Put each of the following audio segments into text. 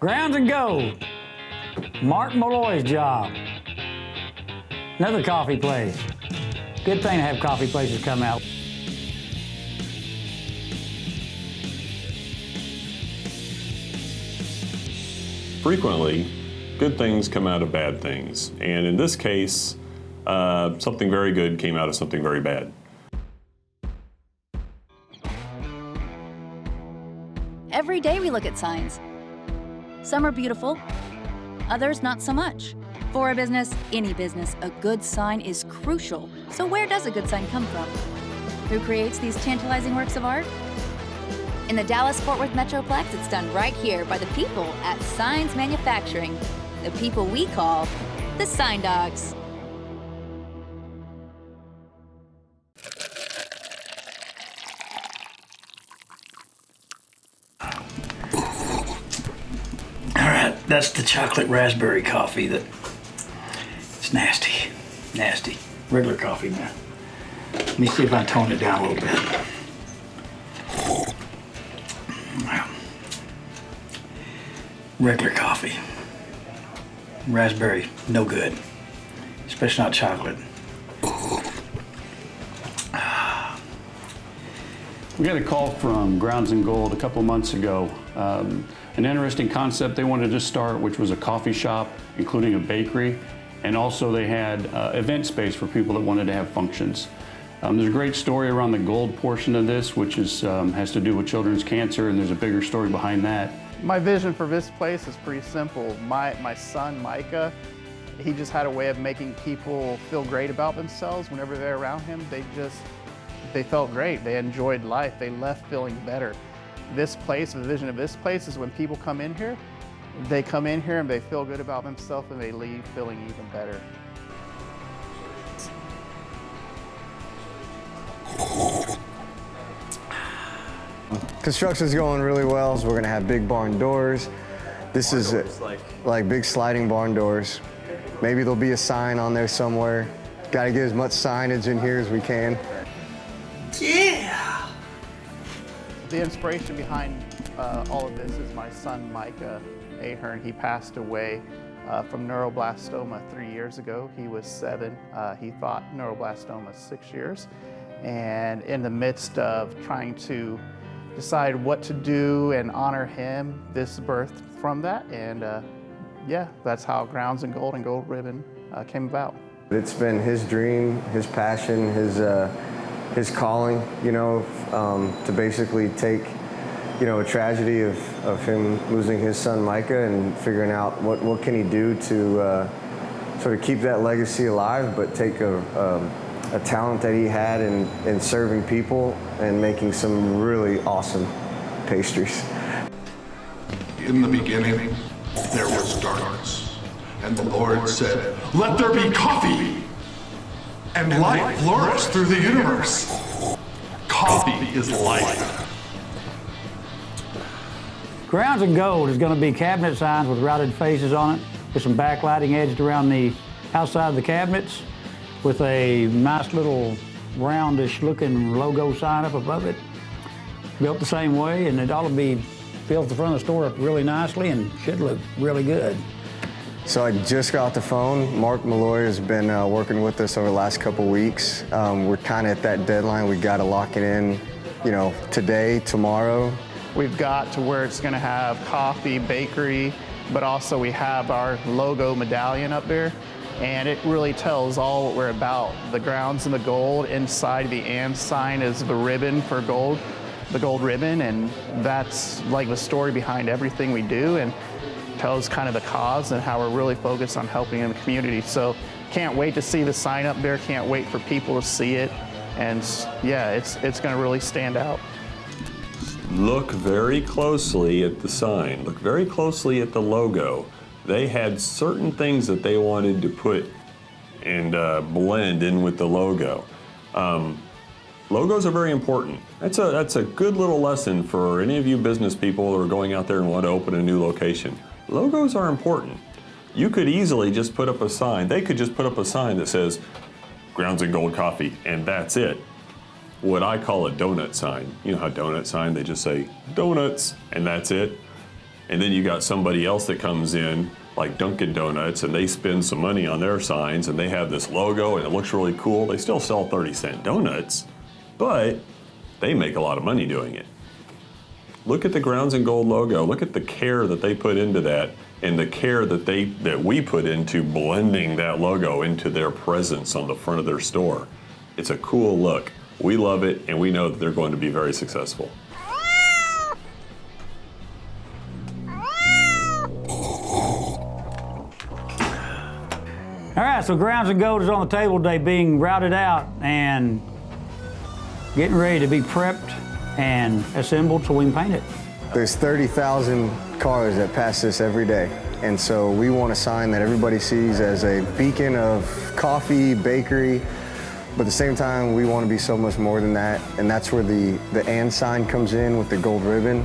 Grounds and Gold. Mark Malloy's job. Another coffee place. Good thing to have coffee places come out. Frequently, good things come out of bad things. And in this case, something very good came out of something very bad. Every day we look at signs. Some are beautiful, others not so much. For a business, any business, a good sign is crucial. So where does a good sign come from? Who creates these tantalizing works of art? In the Dallas-Fort Worth Metroplex, it's done right here by the people at Signs Manufacturing, the people we call the Sign Dawgs. All right, that's the chocolate raspberry coffee that it's nasty, nasty. Regular coffee, man. Let me see if I tone it down a little bit. Regular coffee. Raspberry, no good. Especially not chocolate. We got a call from Grounds and Gold a couple months ago. An interesting concept they wanted to start, which was a coffee shop, including a bakery, and also they had event space for people that wanted to have functions. There's a great story around the gold portion of this, which is, has to do with children's cancer, and there's a bigger story behind that. My vision for this place is pretty simple. My son, Micah, he just had a way of making people feel great about themselves whenever they're around him. They felt great. They enjoyed life. They left feeling better. This place, the vision of this place is when people come in here, they come in here and they feel good about themselves and they leave feeling even better. Construction's going really well, so we're gonna have big barn doors. This is like big sliding barn doors. Maybe there'll be a sign on there somewhere. Gotta get as much signage in here as we can. Yeah! The inspiration behind all of this is my son, Micah Ahern. He passed away from neuroblastoma 3 years ago. He was 7. He fought neuroblastoma 6 years. And in the midst of trying to decide what to do and honor him, this birthed from that. And yeah, that's how Grounds and Gold Ribbon came about. It's been his dream, his passion, his calling, you know, to basically take, you know, a tragedy of him losing his son Micah and figuring out what can he do to sort of keep that legacy alive, but take a talent that he had in serving people and making some really awesome pastries. In the beginning, there was darkness, and the Lord said, "Let there be coffee!" And light flourished through the universe. Coffee is life. Grounds and Gold is going to be cabinet signs with routed faces on it, with some backlighting edged around the outside of the cabinets, with a nice little roundish looking logo sign up above it, built the same way, and it ought to be filled the front of the store up really nicely and should look really good. So I just got off the phone. Mark Malloy has been working with us over the last couple weeks. We're kind of at that deadline. We got to lock it in, you know, today, tomorrow. We've got to where it's going to have coffee, bakery, but also we have our logo medallion up there. And it really tells all what we're about. The Grounds and the Gold. Inside the and sign is the ribbon for gold, the gold ribbon, and that's like the story behind everything we do and tells kind of the cause and how we're really focused on helping in the community. So can't wait to see the sign up there, can't wait for people to see it. And yeah, it's gonna really stand out. Look very closely at the sign. Look very closely at the logo. They had certain things that they wanted to put and blend in with the logo. Logos are very important. That's a good little lesson for any of you business people who are going out there and want to open a new location. Logos are important. You could easily just put up a sign. They could just put up a sign that says Grounds and Gold Coffee, and that's it. What I call a donut sign. You know how donut sign, they just say donuts, and that's it. And then you got somebody else that comes in, like Dunkin' Donuts, and they spend some money on their signs, and they have this logo, and it looks really cool. They still sell 30-cent donuts, but they make a lot of money doing it. Look at the Grounds and Gold logo. Look at the care that they put into that, and the care that we put into blending that logo into their presence on the front of their store. It's a cool look. We love it, and we know that they're going to be very successful. All right, so Grounds and Gold is on the table today, being routed out and getting ready to be prepped and assembled so we can paint it. There's 30,000 cars that pass this every day. And so we want a sign that everybody sees as a beacon of coffee, bakery, but at the same time, we want to be so much more than that. And that's where the "and" sign comes in with the gold ribbon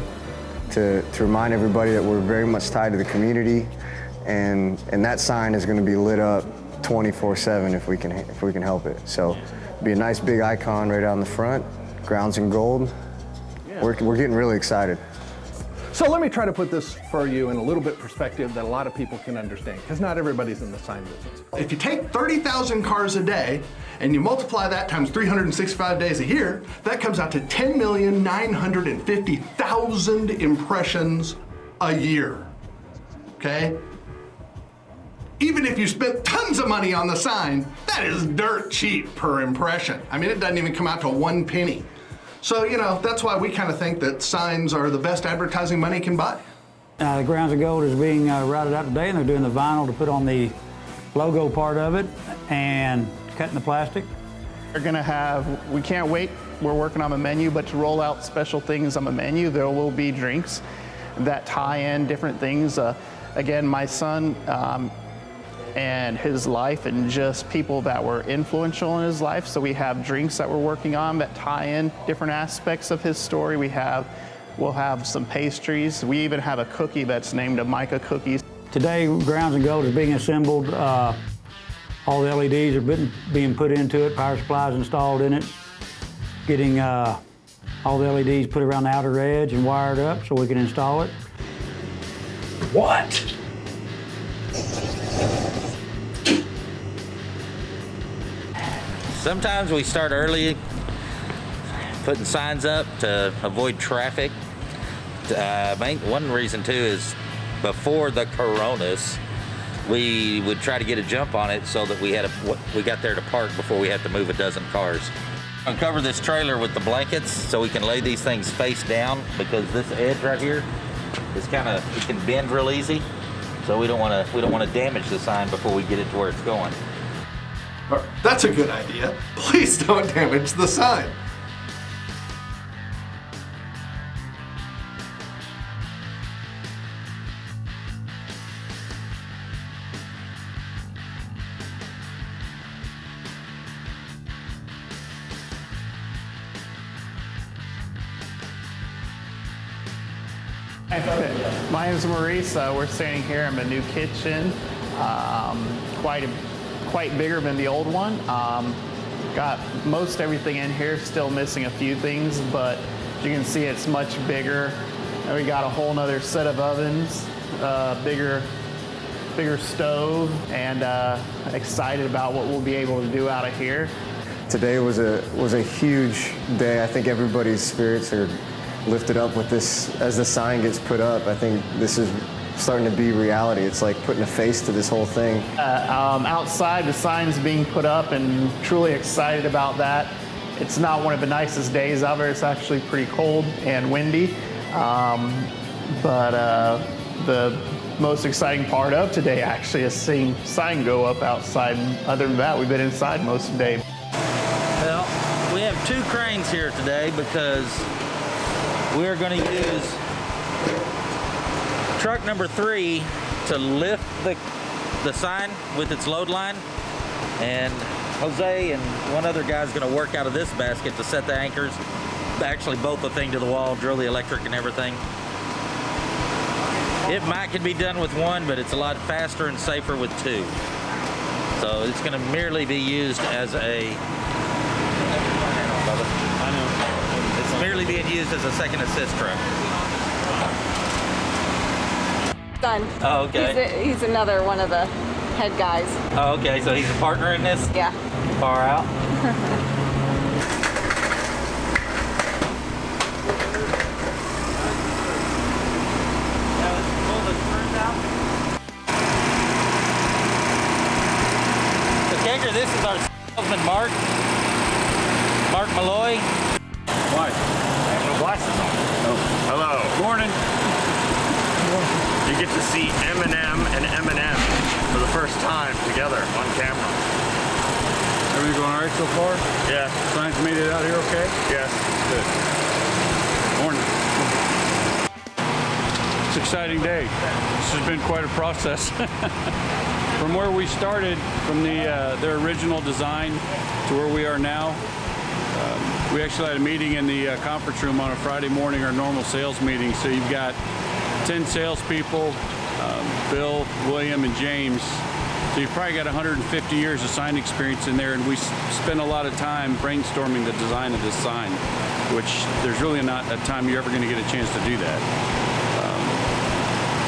to remind everybody that we're very much tied to the community. And that sign is going to be lit up 24/7 if we can help it. So be a nice big icon right on the front, Grounds and Gold. We're getting really excited. So let me try to put this for you in a little bit perspective that a lot of people can understand, because not everybody's in the sign business. If you take 30,000 cars a day and you multiply that times 365 days a year, that comes out to 10,950,000 impressions a year, okay? Even if you spent tons of money on the sign, that is dirt cheap per impression. I mean, it doesn't even come out to 1 penny. So, you know, that's why we kind of think that signs are the best advertising money can buy. The Grounds and Gold is being routed out today, and they're doing the vinyl to put on the logo part of it and cutting the plastic. We're gonna have, we can't wait, we're working on a menu, but to roll out special things on the menu, there will be drinks that tie in different things. Again, my son and his life, and just people that were influential in his life. So we have drinks that we're working on that tie in different aspects of his story. We'll have some pastries. We even have a cookie that's named a Micah cookie. Today, Grounds and Gold is being assembled. All the LEDs are being put into it, power supplies installed in it, getting all the LEDs put around the outer edge and wired up so we can install it. What? Sometimes we start early, putting signs up to avoid traffic. One reason too is before the coronas, we would try to get a jump on it so that we got there to park before we had to move a dozen cars. I'll cover this trailer with the blankets so we can lay these things face down, because this edge right here is it can bend real easy. So we don't want to damage the sign before we get it to where it's going. That's a good idea. Please don't damage the sign. My name is Maurice. We're standing here in a new kitchen, quite bigger than the old one. Got most everything in here, still missing a few things, but as you can see, it's much bigger. And we got a whole nother set of ovens, bigger stove, and excited about what we'll be able to do out of here. Today was a huge day. I think everybody's spirits are lifted up with this as the sign gets put up. I think this is starting to be reality. It's like putting a face to this whole thing. Outside, the sign's being put up, and truly excited about that. It's not one of the nicest days ever. It's actually pretty cold and windy. But the most exciting part of today actually is seeing sign go up outside. Other than that, we've been inside most of the day. Well, we have 2 cranes here today because we're going to use truck number 3 to lift the sign with its load line, and Jose and one other guy's going to work out of this basket to set the anchors, actually bolt the thing to the wall, drill the electric and everything. It can be done with 1, but it's a lot faster and safer with 2. So it's going to merely be used as it's merely being used as a second assist truck. son. Oh, okay. He's another one of the head guys. Oh, okay. So he's a partner in this? Yeah. Far out? This is our salesman, Mark Malloy. Why? I have no glasses on. Oh. Hello. Morning. You get to see Eminem and Eminem for the first time together on camera. Everything going all right so far? Yeah. Signs made it out here okay? Yes. Good. Morning. It's an exciting day. This has been quite a process. From where we started, from their original design to where we are now, we actually had a meeting in the conference room on a Friday morning, our normal sales meeting. So you've got 10 salespeople, Bill, William, and James. So you've probably got 150 years of sign experience in there, and we spent a lot of time brainstorming the design of this sign, which there's really not a time you're ever going to get a chance to do that.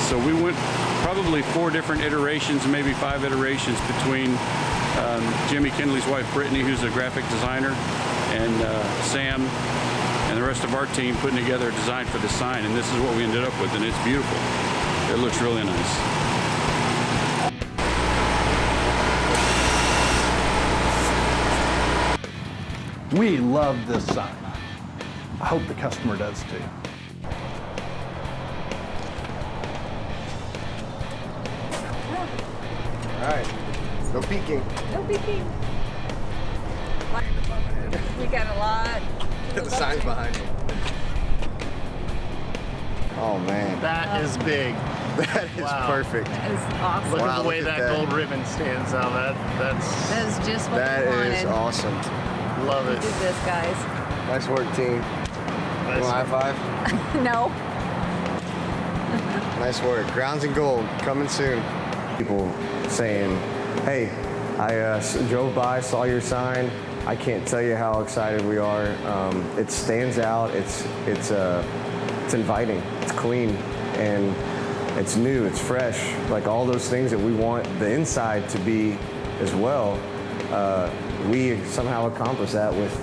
So we went probably 4 different iterations, maybe 5 iterations between Jimmy Kinley's wife, Brittany, who's a graphic designer, and Sam and the rest of our team putting together a design for the sign. And this is what we ended up with, and it's beautiful. It looks really nice. We love this sign. I hope the customer does too. All right, no peeking. No peeking. We got a lot. The sign's behind you. Oh man. That is big. That is perfect. That is awesome. Look Wow, at the way look at that that. gold ribbon stands out. That's That is just what That we wanted. is awesome. love We it. did this, guys. Nice work, team. You want a high five? No. Nice work. Grounds and Gold coming soon. People saying, "Hey, I drove by, saw your sign. I can't tell you how excited we are. It stands out. It's inviting. It's clean, and it's new. It's fresh. Like all those things that we want the inside to be as well. We somehow accomplish that with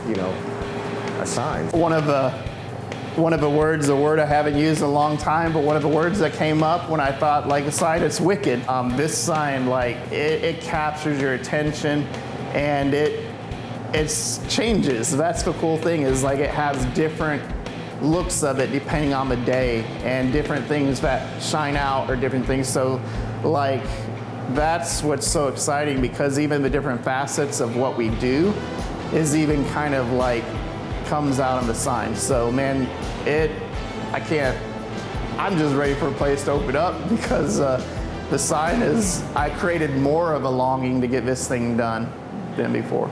a sign." One of the words, a word I haven't used in a long time, but one of the words that came up when I thought like a sign, it's wicked. This sign, like it captures your attention, and it changes. That's the cool thing, is like it has different looks of it depending on the day, and different things that shine out or different things. So like that's what's so exciting, because even the different facets of what we do is even kind of like comes out on the sign. So man, I'm just ready for a place to open up, because the sign I created more of a longing to get this thing done than before.